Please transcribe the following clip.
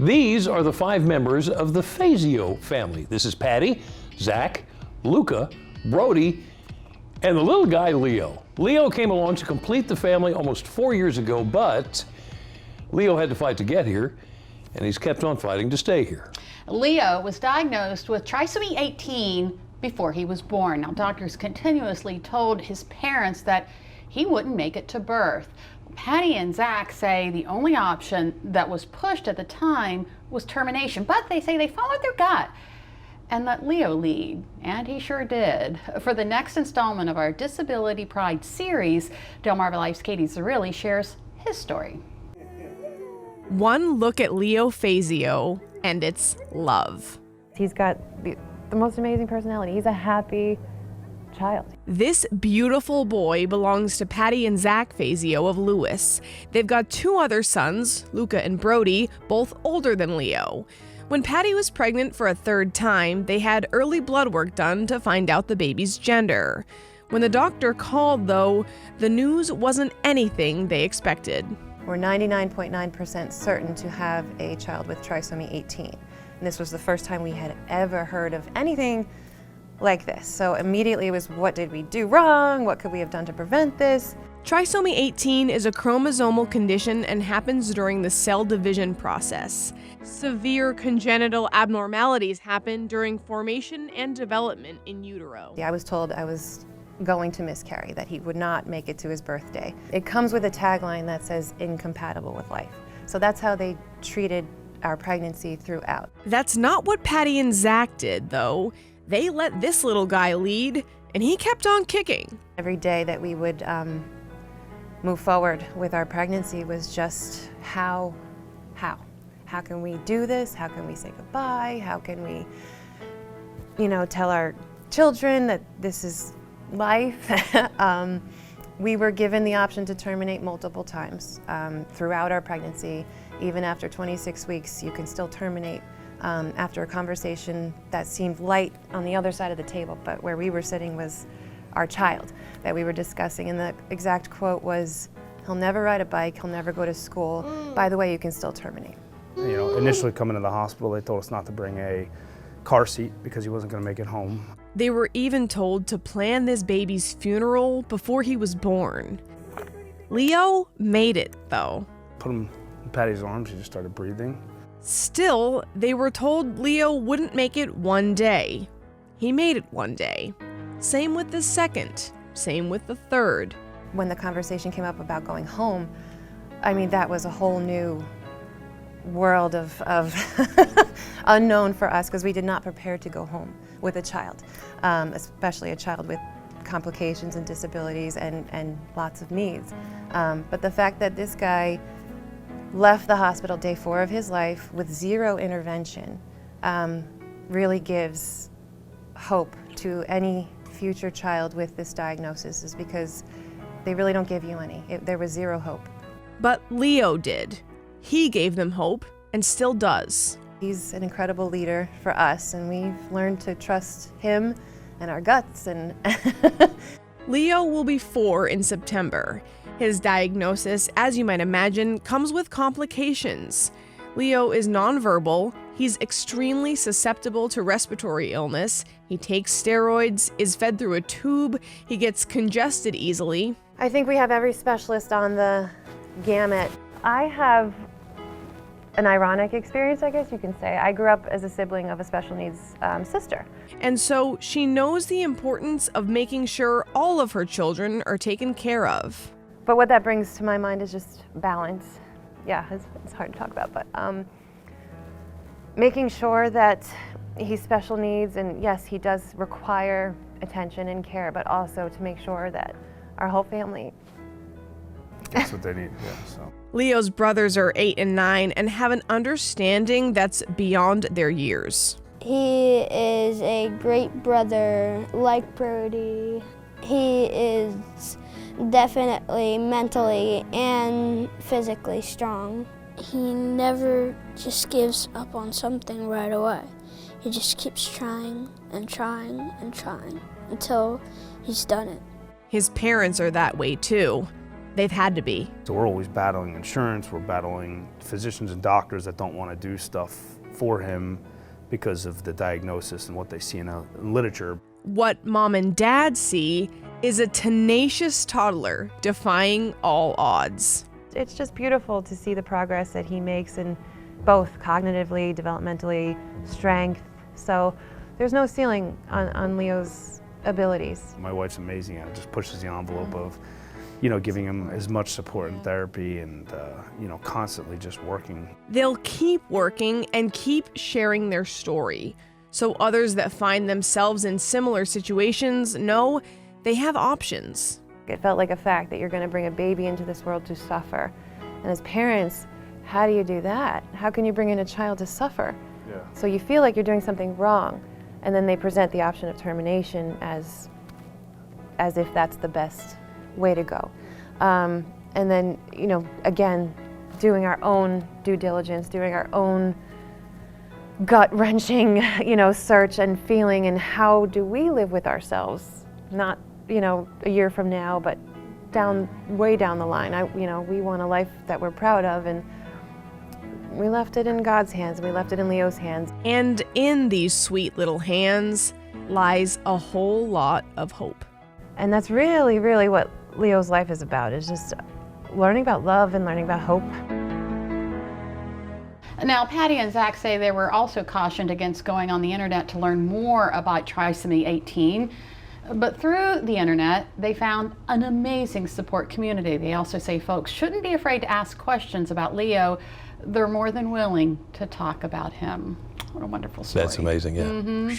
These are the 5 members of the Fazio family. This is Patty, Zach, Luca, Brody, and the little guy, Leo. Leo came along to complete the family almost 4 years ago, but Leo had to fight to get here, and he's kept on fighting to stay here. Leo was diagnosed with trisomy 18 before he was born. Now, doctors continuously told his parents that he wouldn't make it to birth. Patty and Zach say the only option that was pushed at the time was termination, but they say they followed their gut and let Leo lead, and he sure did. For the next installment of our Disability Pride series, Delmarva Life's Katie Zerilli shares his story. One look at Leo Fazio, and it's love. He's got the most amazing personality. He's a happy child. This beautiful boy belongs to Patty and Zach Fazio of Lewis. They've got 2 other sons, Luca and Brody, both older than Leo. When Patty was pregnant for a 3rd time, they had early blood work done to find out the baby's gender. When the doctor called, though, the news wasn't anything they expected. We're 99.9% certain to have a child with trisomy 18. And this was the first time we had ever heard of anything like this. So immediately it was, what did we do wrong? What could we have done to prevent this? Trisomy 18 is a chromosomal condition and happens during the cell division process. Severe congenital abnormalities happen during formation and development in utero. I was told I was going to miscarry, that he would not make it to his birthday. It comes with a tagline that says incompatible with life. So that's how they treated our pregnancy throughout. That's not what Patty and Zach did, though. They let this little guy lead, and he kept on kicking. Every day that we would move forward with our pregnancy was just how can we do this? How can we say goodbye? How can we, tell our children that this is life? We were given the option to terminate multiple times throughout our pregnancy. Even after 26 weeks, you can still terminate after a conversation that seemed light on the other side of the table, but where we were sitting was our child that we were discussing, and the exact quote was, "He'll never ride a bike, he'll never go to school. By the way, you can still terminate." Initially coming to the hospital, they told us not to bring a car seat because he wasn't going to make it home. They were even told to plan this baby's funeral before he was born. Leo made it, though. Put him in Patty's arms, he just started breathing. Still, they were told Leo wouldn't make it one day. He made it one day. Same with the 2nd, same with the 3rd. When the conversation came up about going home, that was a whole new world of unknown for us, because we did not prepare to go home with a child, especially a child with complications and disabilities and lots of needs. But the fact that this guy left the hospital day 4 of his life with 0 intervention really gives hope to any future child with this diagnosis, is because they really don't give you any. There was 0 hope. But Leo did. He gave them hope, and still does. He's an incredible leader for us, and we've learned to trust him and our guts. And Leo will be 4 in September. His diagnosis, as you might imagine, comes with complications. Leo is nonverbal, he's extremely susceptible to respiratory illness, he takes steroids, is fed through a tube, he gets congested easily. I think we have every specialist on the gamut. I have an ironic experience, I guess you can say. I grew up as a sibling of a special needs sister. And so she knows the importance of making sure all of her children are taken care of. But what that brings to my mind is just balance. Yeah, it's hard to talk about, but making sure that he's special needs, and yes, he does require attention and care, but also to make sure that our whole family. That's what they need, yeah, so. Leo's brothers are 8 and 9 and have an understanding that's beyond their years. He is a great brother, like Brody. He is definitely mentally and physically strong. He never just gives up on something right away. He just keeps trying and trying and trying until he's done it. His parents are that way too. They've had to be. So we're always battling insurance, we're battling physicians and doctors that don't want to do stuff for him because of the diagnosis and what they see in literature. What Mom and Dad see is a tenacious toddler defying all odds. It's just beautiful to see the progress that he makes in both cognitively, developmentally, strength. So there's no ceiling on Leo's abilities. My wife's amazing at it, just pushes the envelope of, you know, giving him as much support and therapy and, you know, constantly just working. They'll keep working and keep sharing their story, so others that find themselves in similar situations know they have options. It felt like a fact that you're going to bring a baby into this world to suffer. And as parents, how do you do that? How can you bring in a child to suffer? Yeah. So you feel like you're doing something wrong, and then they present the option of termination as if that's the best way to go. And then, you know, again, doing our own due diligence, doing our own gut-wrenching, you know, search and feeling, and how do we live with ourselves? Not, you know, a year from now, but way down the line. You know, we want a life that we're proud of, and we left it in God's hands, and we left it in Leo's hands. And in these sweet little hands lies a whole lot of hope. And that's really, really what Leo's life is about, is just learning about love and learning about hope. Now, Patty and Zach say they were also cautioned against going on the internet to learn more about trisomy 18. But through the internet, they found an amazing support community. They also say folks shouldn't be afraid to ask questions about Leo. They're more than willing to talk about him. What a wonderful story. That's amazing, yeah.